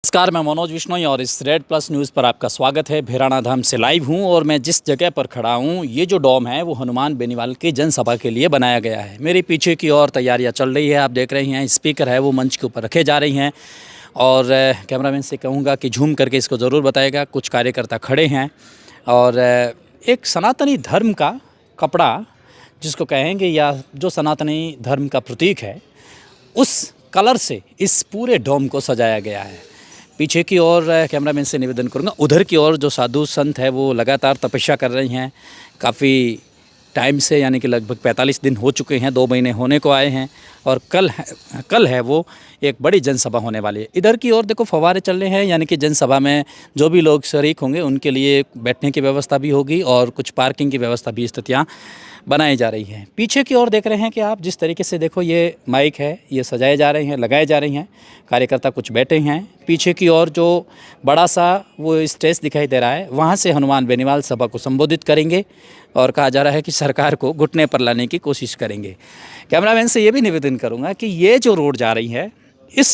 नमस्कार, मैं मनोज विश्नोई और इस रेड प्लस न्यूज़ पर आपका स्वागत है। भैराना धाम से लाइव हूं और मैं जिस जगह पर खड़ा हूं, ये जो डोम है वो हनुमान बेनीवाल की जनसभा के लिए बनाया गया है। मेरे पीछे की ओर तैयारियां चल रही है, आप देख रहे हैं। स्पीकर है वो मंच के ऊपर रखे जा रही हैं और कैमरामैन से कहूँगा कि झूम करके इसको ज़रूर बताएगा। कुछ कार्यकर्ता खड़े हैं और एक सनातनी धर्म का कपड़ा जिसको कहेंगे या जो सनातनी धर्म का प्रतीक है, उस कलर से इस पूरे डोम को सजाया गया है। पीछे की ओर कैमरामैन से निवेदन करूंगा, उधर की ओर जो साधु संत है वो लगातार तपस्या कर रही हैं काफ़ी टाइम से, यानी कि लगभग 45 दिन हो चुके हैं, 2 महीने होने को आए हैं और कल है वो एक बड़ी जनसभा होने वाली है। इधर की ओर देखो फव्वारे चल रहे हैं, यानी कि जनसभा में जो भी लोग शरीक होंगे उनके लिए बैठने की व्यवस्था भी होगी और कुछ पार्किंग की व्यवस्था भी स्थितियाँ बनाई जा रही हैं। पीछे की ओर देख रहे हैं कि आप जिस तरीके से देखो ये माइक है, ये सजाए जा रहे हैं, लगाए जा रही हैं, कार्यकर्ता कुछ बैठे हैं। पीछे की ओर जो बड़ा सा वो स्टेज दिखाई दे रहा है, वहाँ से हनुमान बेनीवाल सभा को संबोधित करेंगे और कहा जा रहा है कि सरकार को घुटने पर लाने की कोशिश करेंगे। कैमरामैन से ये भी निवेदन करूँगा कि ये जो रोड जा रही है, इस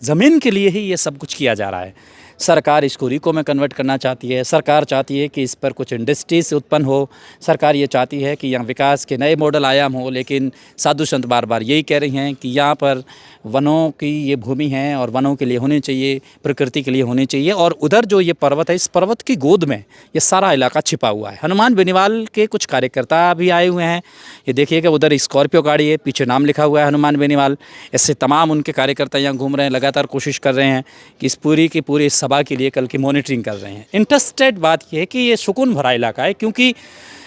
ज़मीन के लिए ही ये सब कुछ किया जा रहा है। सरकार इसको रिको में कन्वर्ट करना चाहती है। सरकार चाहती है कि इस पर कुछ इंडस्ट्रीज उत्पन्न हो। सरकार ये चाहती है कि यहाँ विकास के नए मॉडल आयाम हो, लेकिन साधु संत बार बार यही कह रही हैं कि यहाँ पर वनों की ये भूमि है और वनों के लिए होनी चाहिए, प्रकृति के लिए होनी चाहिए। और उधर जो ये पर्वत है, इस पर्वत की गोद में ये सारा इलाका छिपा हुआ है। हनुमान बेनीवाल के कुछ कार्यकर्ता भी आए हुए हैं। ये देखिएगा उधर स्कॉर्पियो गाड़ी है, पीछे नाम लिखा हुआ है हनुमान बेनीवाल। ऐसे तमाम उनके कार्यकर्ता यहाँ घूम रहे हैं, लगातार कोशिश कर रहे हैं कि इस पूरी की पूरी सभा के लिए कल की मॉनिटरिंग कर रहे हैं। इंटरेस्टेड बात यह है कि ये सुकून भरा इलाका है, क्योंकि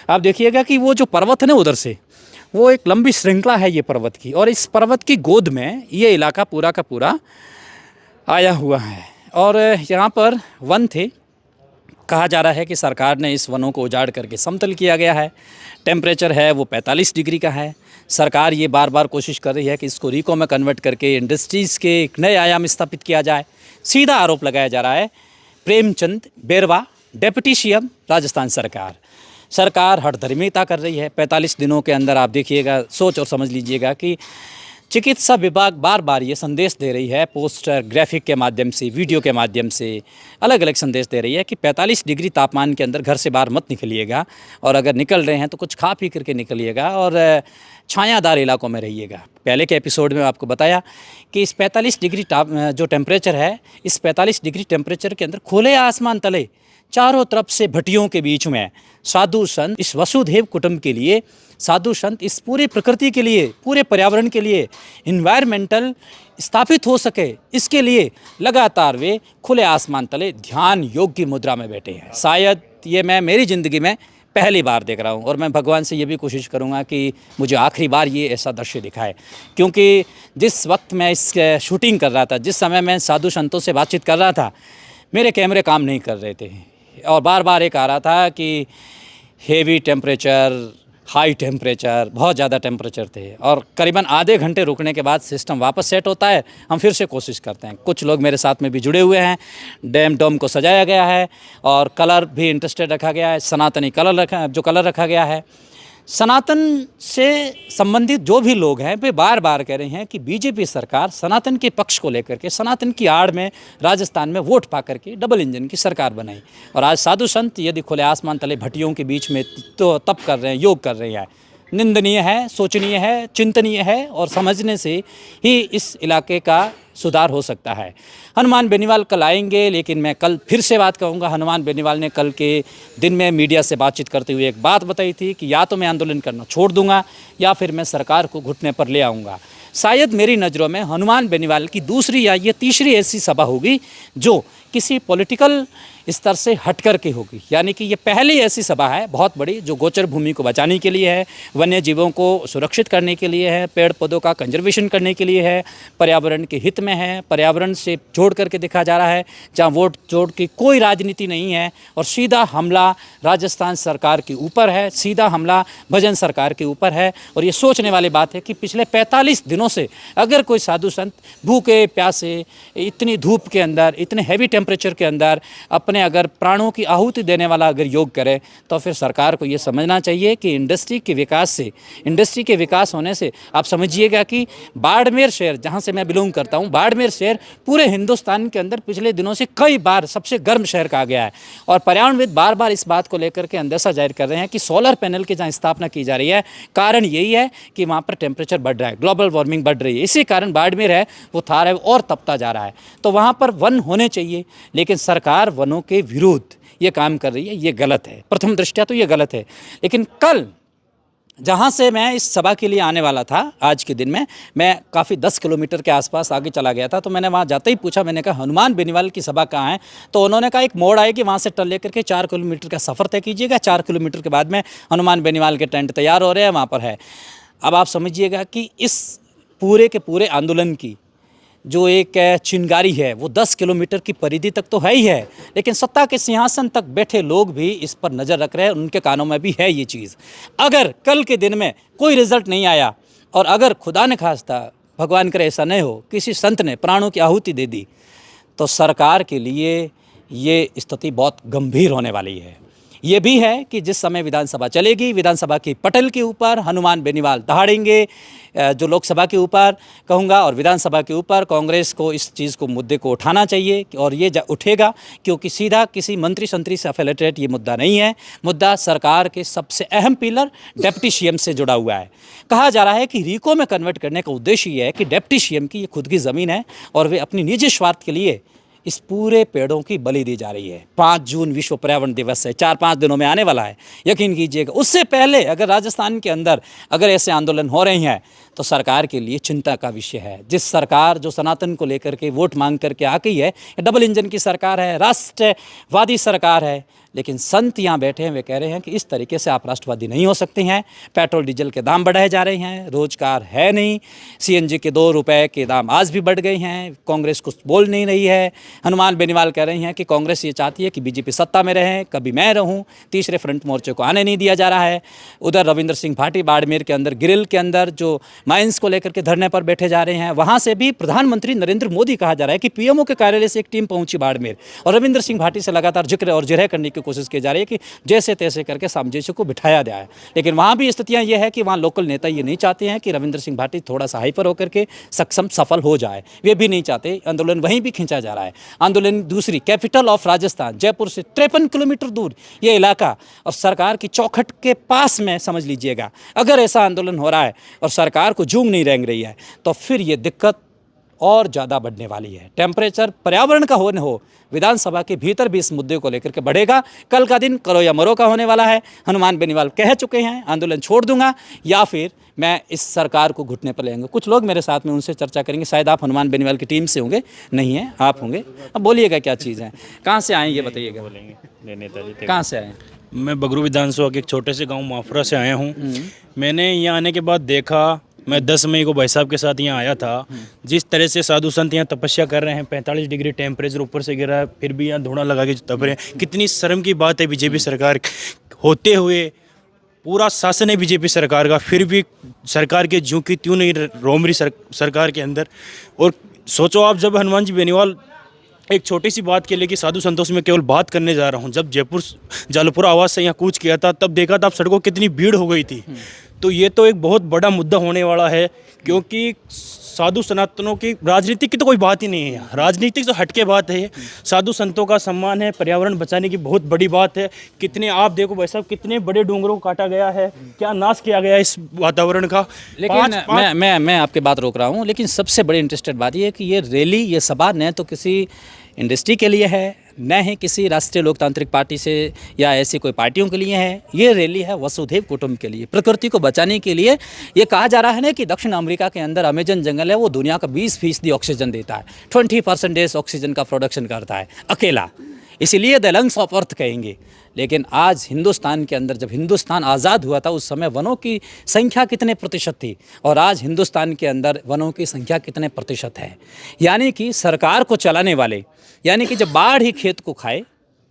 आप देखिएगा कि वो जो पर्वत है ना उधर से, वो एक लंबी श्रृंखला है ये पर्वत की, और इस पर्वत की गोद में ये इलाका पूरा का पूरा आया हुआ है। और यहाँ पर वन थे, कहा जा रहा है कि सरकार ने इस वनों को उजाड़ करके समतल किया गया है। टेम्परेचर है वो 45 डिग्री का है। सरकार ये बार बार कोशिश कर रही है कि इसको रिको में कन्वर्ट करके इंडस्ट्रीज़ के एक नए आयाम स्थापित किया जाए। सीधा आरोप लगाया जा रहा है प्रेमचंद बेरवा, डेप्यूटी सीएम राजस्थान सरकार हठधर्मिता कर रही है। 45 दिनों के अंदर आप देखिएगा, सोच और समझ लीजिएगा कि चिकित्सा विभाग बार बार ये संदेश दे रही है, पोस्टर ग्राफिक के माध्यम से, वीडियो के माध्यम से अलग अलग संदेश दे रही है कि 45 डिग्री तापमान के अंदर घर से बाहर मत निकलिएगा, और अगर निकल रहे हैं तो कुछ खा पी करके निकलिएगा और छायादार इलाकों में रहिएगा। पहले के एपिसोड में आपको बताया कि इस 45 डिग्री जो टेम्परेचर है, इस 45 डिग्री टेम्परेचर के अंदर खुले आसमान तले चारों तरफ से भट्टियों के बीच में साधु संत इस वसुधैव कुटुंब के लिए, साधु संत इस पूरी प्रकृति के लिए, पूरे पर्यावरण के लिए, इन्वायरमेंटल स्थापित हो सके, इसके लिए लगातार वे खुले आसमान तले ध्यान योग की मुद्रा में बैठे हैं। शायद ये मैं मेरी ज़िंदगी में पहली बार देख रहा हूँ, और मैं भगवान से ये भी कोशिश करूँगा कि मुझे आखिरी बार ये ऐसा दृश्य दिखाए, क्योंकि जिस वक्त मैं इस शूटिंग कर रहा था, जिस समय मैं साधु संतों से बातचीत कर रहा था, मेरे कैमरे काम नहीं कर रहे थे और बार बार एक आ रहा था कि हेवी टेम्परेचर, हाई टेम्परेचर, बहुत ज़्यादा टेम्परेचर थे। और करीबन आधे घंटे रुकने के बाद सिस्टम वापस सेट होता है, हम फिर से कोशिश करते हैं। कुछ लोग मेरे साथ में भी जुड़े हुए हैं। डोम को सजाया गया है और कलर भी इंटरेस्टेड रखा गया है, सनातनी कलर रखा गया है। सनातन से संबंधित जो भी लोग हैं वे बार बार कह रहे हैं कि बीजेपी सरकार सनातन के पक्ष को लेकर के, सनातन की आड़ में राजस्थान में वोट पा करके डबल इंजन की सरकार बनाई। और आज साधु संत यदि खुले आसमान तले भट्टियों के बीच में तो तप कर रहे हैं, योग कर रहे हैं, निंदनीय है, सोचनीय है, चिंतनीय है, और समझने से ही इस इलाके का सुधार हो सकता है। हनुमान बेनीवाल कल आएंगे, लेकिन मैं कल फिर से बात कहूँगा, हनुमान बेनीवाल ने कल के दिन में मीडिया से बातचीत करते हुए एक बात बताई थी कि या तो मैं आंदोलन करना छोड़ दूंगा या फिर मैं सरकार को घुटने पर ले आऊँगा। शायद मेरी नज़रों में हनुमान बेनीवाल की दूसरी या ये तीसरी ऐसी सभा होगी जो किसी पॉलिटिकल स्तर से हट कर के होगी, यानी कि ये पहली ऐसी सभा है बहुत बड़ी जो गोचर भूमि को बचाने के लिए है, वन्य जीवों को सुरक्षित करने के लिए है, पेड़ पौधों का कंजर्वेशन करने के लिए है, पर्यावरण के हित में है, पर्यावरण से जोड़ करके देखा जा रहा है, जहाँ वोट जोड़ की कोई राजनीति नहीं है, और सीधा हमला राजस्थान सरकार के ऊपर है, सीधा हमला भजन सरकार के ऊपर है। और ये सोचने वाली बात है कि पिछले 45 दिनों से अगर कोई साधु संत भूखे प्यासे इतनी धूप के अंदर, इतने हैवी टेम्परेचर के अंदर अपने अगर प्राणों की आहुति देने वाला अगर योग करे, तो फिर सरकार को ये समझना चाहिए कि इंडस्ट्री के विकास होने से आप समझिएगा कि बाड़मेर शहर, जहाँ से मैं बिलोंग करता हूँ, बाड़मेर शहर पूरे हिंदुस्तान के अंदर पिछले दिनों से कई बार सबसे गर्म शहर कहा गया है। और पर्यावरणविद बार बार इस बात को लेकर के अंदेशा जाहिर कर रहे हैं कि सोलर पैनल की जहाँ स्थापना की जा रही है, कारण यही है कि वहाँ पर टेम्परेचर बढ़ रहा है, ग्लोबल वार्मिंग बढ़ रही है। इसी कारण बाड़मेर है वो थार है और तपता जा रहा है। तो वहाँ पर वन होने चाहिए, लेकिन सरकार वनों के विरुद्ध ये काम कर रही है, ये गलत है। प्रथम दृष्टया तो ये गलत है। लेकिन कल जहाँ से मैं इस सभा के लिए आने वाला था, आज के दिन में मैं काफ़ी 10 किलोमीटर के आसपास आगे चला गया था, तो मैंने वहाँ जाते ही पूछा, मैंने कहा हनुमान बेनीवाल की सभा कहाँ है? तो उन्होंने कहा एक मोड़ आएगी, वहाँ से टर्न लेकर के 4 किलोमीटर का सफ़र तय कीजिएगा, 4 किलोमीटर के बाद में हनुमान बेनीवाल के टेंट तैयार हो रहे हैं, वहाँ पर है। अब आप समझिएगा कि इस पूरे के पूरे आंदोलन की जो एक चिंगारी है वो 10 किलोमीटर की परिधि तक तो है ही है, लेकिन सत्ता के सिंहासन तक बैठे लोग भी इस पर नज़र रख रहे हैं, उनके कानों में भी है ये चीज़। अगर कल के दिन में कोई रिजल्ट नहीं आया और अगर खुदा ने खास्ता, भगवान करे ऐसा नहीं हो, किसी संत ने प्राणों की आहुति दे दी, तो सरकार के लिए ये स्थिति बहुत गंभीर होने वाली है। ये भी है कि जिस समय विधानसभा चलेगी, विधानसभा की पटल के ऊपर हनुमान बेनीवाल दहाड़ेंगे, जो लोकसभा के ऊपर कहूँगा और विधानसभा के ऊपर कांग्रेस को इस चीज़ को, मुद्दे को उठाना चाहिए और ये उठेगा, क्योंकि सीधा किसी मंत्री संतरी से एफिलेटेड ये मुद्दा नहीं है। मुद्दा सरकार के सबसे अहम पिलर डिप्टी सीएम से जुड़ा हुआ है। कहा जा रहा है कि रीको में कन्वर्ट करने का उद्देश्य ये है कि डिप्टी सीएम की ये खुद की ज़मीन है और वे अपनी निजी स्वार्थ के लिए इस पूरे पेड़ों की बलि दी जा रही है। 5 जून विश्व पर्यावरण दिवस है, 4-5 दिनों में आने वाला है, यकीन कीजिएगा। उससे पहले अगर राजस्थान के अंदर अगर ऐसे आंदोलन हो रहे हैं तो सरकार के लिए चिंता का विषय है। जिस सरकार जो सनातन को लेकर के वोट मांग करके आ गई है, डबल इंजन की सरकार है, राष्ट्रवादी सरकार है, लेकिन संत यहाँ बैठे हैं, वे कह रहे हैं कि इस तरीके से आप राष्ट्रवादी नहीं हो सकते हैं। पेट्रोल डीजल के दाम बढ़ाए जा रहे हैं, रोजगार है नहीं, सीएनजी के 2 रुपए के दाम आज भी बढ़ गए हैं, कांग्रेस कुछ बोल नहीं रही है। हनुमान बेनीवाल कह रही हैं कि कांग्रेस ये चाहती है कि बीजेपी सत्ता में रहे, कभी मैं रहूं, तीसरे फ्रंट मोर्चे को आने नहीं दिया जा रहा है। उधर रविंद्र सिंह भाटी बाड़मेर के अंदर ग्रिल के अंदर जो माइंस को लेकर के धरने पर बैठे जा रहे हैं, वहाँ से भी प्रधानमंत्री नरेंद्र मोदी कहा जा रहा है कि पीएमओ के कार्यालय से एक टीम पहुंची बाड़मेर और रविंद्र सिंह भाटी से लगातार जिक्र और जिरह करने की कोशिश की जा रही है कि जैसे तैसे करके सामंजस्य को बिठाया जाए। लेकिन वहाँ भी स्थितियाँ ये है कि वहाँ लोकल नेता ये नहीं चाहते हैं कि रविंद्र सिंह भाटी थोड़ा सा हाइपर होकर के सफल हो जाए, वे भी नहीं चाहते। आंदोलन वहीं भी खींचा जा रहा है। आंदोलन दूसरी कैपिटल ऑफ राजस्थान जयपुर से 53 किलोमीटर दूर ये इलाका और सरकार की चौखट के पास में समझ लीजिएगा। अगर ऐसा आंदोलन हो रहा है और सरकार को जूम नहीं रेंग रही है तो फिर ये दिक्कत और ज़्यादा बढ़ने वाली है। टेम्परेचर पर्यावरण का हो विधानसभा के भीतर भी इस मुद्दे को लेकर के बढ़ेगा। कल का दिन करो या मरो का होने वाला है। हनुमान बेनीवाल कह चुके हैं आंदोलन छोड़ दूंगा या फिर मैं इस सरकार को घुटने पर लेंगे। कुछ लोग मेरे साथ में उनसे चर्चा करेंगे, शायद आप हनुमान बेनीवाल की टीम से होंगे, नहीं है आप होंगे। अब बोलिएगा क्या चीज़ है, कहाँ से आए ये बताइएगा। कहाँ से आए? मैं बगरू विधानसभा के एक छोटे से गांव माफरा से आया हूं। मैंने यहाँ आने के बाद देखा, मैं 10 मई को भाई साहब के साथ यहाँ आया था, जिस तरह से साधु संत यहाँ तपस्या कर रहे हैं, 45 डिग्री टेम्परेचर ऊपर से गिरा है, फिर भी यहाँ धुआं लगा के तप रहे हैं। कितनी शर्म की बात है बीजेपी सरकार होते हुए, पूरा शासन है बीजेपी सरकार का, फिर भी सरकार के ज्यों की त्यों नहीं रोम रही सरकार के अंदर। और सोचो आप, जब हनुमान जी बेनीवाल एक छोटी सी बात के लिए कि साधु संतों से मैं केवल बात करने जा रहा हूँ, जब जयपुर जालपुरा आवाज़ से यहाँ कूच किया था तब देखा था आप सड़कों कितनी भीड़ हो गई थी। तो ये तो एक बहुत बड़ा मुद्दा होने वाला है, क्योंकि साधु सनातनों की राजनीति की तो कोई बात ही नहीं है, राजनीति से हटके बात है। साधु संतों का सम्मान है, पर्यावरण बचाने की बहुत बड़ी बात है। कितने आप देखो भाई साहब, कितने बड़े डूंगरों को काटा गया है, क्या नाश किया गया है इस वातावरण का। लेकिन मैं आपकी बात रोक रहा हूँ, लेकिन सबसे बड़ी इंटरेस्टेड बात ये है कि ये रैली, ये सभा न तो किसी इंडस्ट्री के लिए है, न ही किसी राष्ट्रीय लोकतांत्रिक पार्टी से या ऐसी कोई पार्टियों के लिए है। ये रैली है वसुधैव कुटुंब के लिए, प्रकृति को बचाने के लिए। ये कहा जा रहा है ना कि दक्षिण अमेरिका के अंदर अमेजन जंगल है, वो दुनिया का 20% ऑक्सीजन देता है, 20% ऑक्सीजन का प्रोडक्शन करता है अकेला, इसीलिए द लंग्स ऑफ अर्थ कहेंगे। लेकिन आज हिंदुस्तान के अंदर, जब हिंदुस्तान आज़ाद हुआ था उस समय वनों की संख्या कितने प्रतिशत थी और आज हिंदुस्तान के अंदर वनों की संख्या कितने प्रतिशत है। यानी कि सरकार को चलाने वाले, यानी कि जब बाढ़ ही खेत को खाए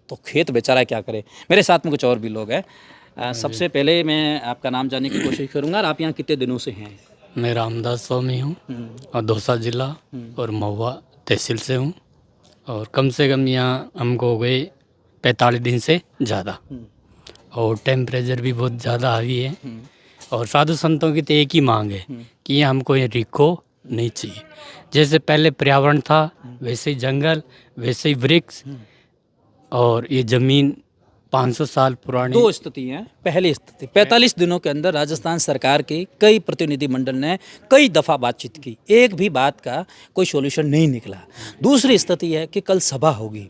तो खेत बेचारा क्या करे। मेरे साथ में कुछ और भी लोग हैं। सबसे पहले मैं आपका नाम जानने की कोशिश करूँगा और आप यहाँ कितने दिनों से हैं? मैं रामदास स्वामी हूँ और दौसा जिला और महुआ तहसील से हूँ। और कम से कम यहाँ हमको हो गए 45 दिन से ज़्यादा। और टेम्परेचर भी बहुत ज़्यादा हावी है। और साधु संतों की तो एक ही मांग है कि ये हमको ये रिको नहीं चाहिए। जैसे पहले पर्यावरण था वैसे ही जंगल, वैसे ही वृक्ष, और ये ज़मीन 500 साल पुरानी। दो स्थिति है। पहली स्थिति 45 दिनों के अंदर राजस्थान सरकार के कई प्रतिनिधिमंडल ने कई दफ़ा बातचीत की, एक भी बात का कोई सॉल्यूशन नहीं निकला। दूसरी स्थिति है कि कल सभा होगी।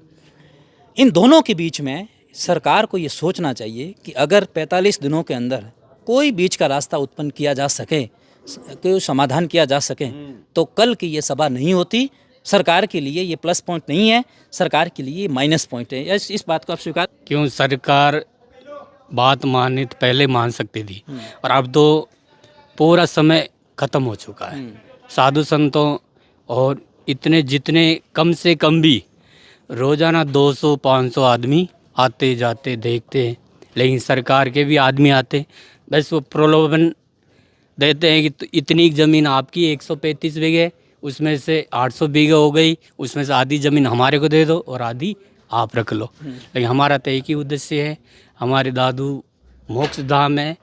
इन दोनों के बीच में सरकार को ये सोचना चाहिए कि अगर 45 दिनों के अंदर कोई बीच का रास्ता उत्पन्न किया जा सके, कोई समाधान किया जा सके, तो कल की ये सभा नहीं होती। सरकार के लिए ये प्लस पॉइंट नहीं है, सरकार के लिए माइनस पॉइंट है। इस बात को आप स्वीकार? क्यों सरकार बात माने तो पहले मान सकती थी, और अब तो पूरा समय ख़त्म हो चुका है। साधु संतों और इतने जितने कम से कम भी रोज़ाना 200-500 आदमी आते जाते देखते हैं, लेकिन सरकार के भी आदमी आते, बस वो प्रलोभन देते हैं कि तो इतनी ज़मीन आपकी 135 बीघे, उसमें से 800 बीघे हो गई, उसमें से आधी ज़मीन हमारे को दे दो और आधी आप रख लो। लेकिन हमारा तो एक ही उद्देश्य है, हमारे दादू मोक्ष धाम है,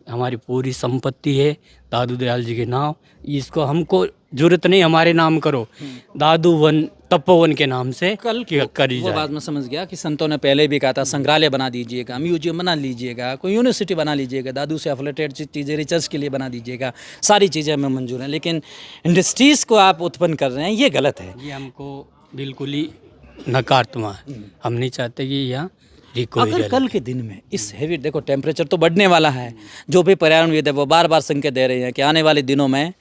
हमारी पूरी संपत्ति है दादू दयाल जी के नाम। इसको हमको जरूरत नहीं हमारे नाम करो, दादू वन तपोवन के नाम से कल करी वो जाए। बात मैं समझ गया कि संतों ने पहले भी कहा था संग्रहालय बना दीजिएगा, म्यूजियम बना लीजिएगा, कोई यूनिवर्सिटी बना लीजिएगा, दादू से एफिलेटेड चीज़ें रिसर्च के लिए बना दीजिएगा, सारी चीज़ें हमें मंजूर हैं। लेकिन इंडस्ट्रीज़ को आप उत्पन्न कर रहे हैं, ये गलत है। ये हमको बिल्कुल ही नकारात्मक है। हम नहीं चाहते कि यहाँ रिको ही अगर रहे। कल के दिन में इस हैवी, देखो टेम्परेचर तो बढ़ने वाला है, जो भी पर्यावरणविद है वो बार बार संकेत दे रहे हैं कि आने वाले दिनों में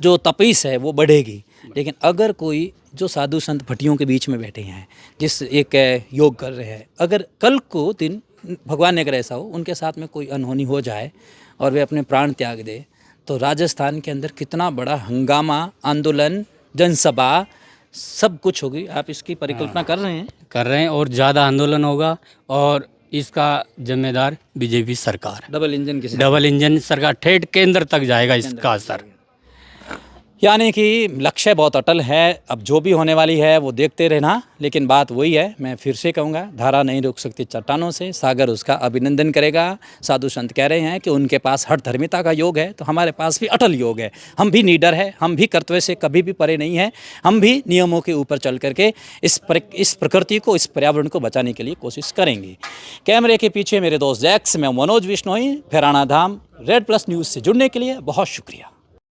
जो तपीस है वो बढ़ेगी। लेकिन अगर कोई जो साधु संत भट्टियों के बीच में बैठे हैं, जिस एक योग कर रहे हैं, अगर कल को दिन भगवान ने अगर ऐसा हो उनके साथ में कोई अनहोनी हो जाए और वे अपने प्राण त्याग दे, तो राजस्थान के अंदर कितना बड़ा हंगामा, आंदोलन, जनसभा सब कुछ होगी। आप इसकी परिकल्पना कर रहे हैं? और ज़्यादा आंदोलन होगा, और इसका जिम्मेदार बीजेपी सरकार है। डबल इंजन सरकार ठेठ केंद्र तक जाएगा इसका असर। यानी कि लक्ष्य बहुत अटल है। अब जो भी होने वाली है वो देखते रहना। लेकिन बात वही है, मैं फिर से कहूँगा, धारा नहीं रोक सकती चट्टानों से, सागर उसका अभिनंदन करेगा। साधु संत कह रहे हैं कि उनके पास हठ धर्मिता का योग है, तो हमारे पास भी अटल योग है। हम भी नीडर है, हम भी कर्तव्य से कभी भी परे नहीं है, हम भी नियमों के ऊपर चल करके इस प्रकृति को, इस पर्यावरण को बचाने के लिए कोशिश करेंगे। कैमरे के पीछे मेरे दोस्त जैक्स, मैं मनोज विश्नोई, भैराणा धाम, रेड प्लस न्यूज़ से जुड़ने के लिए बहुत शुक्रिया।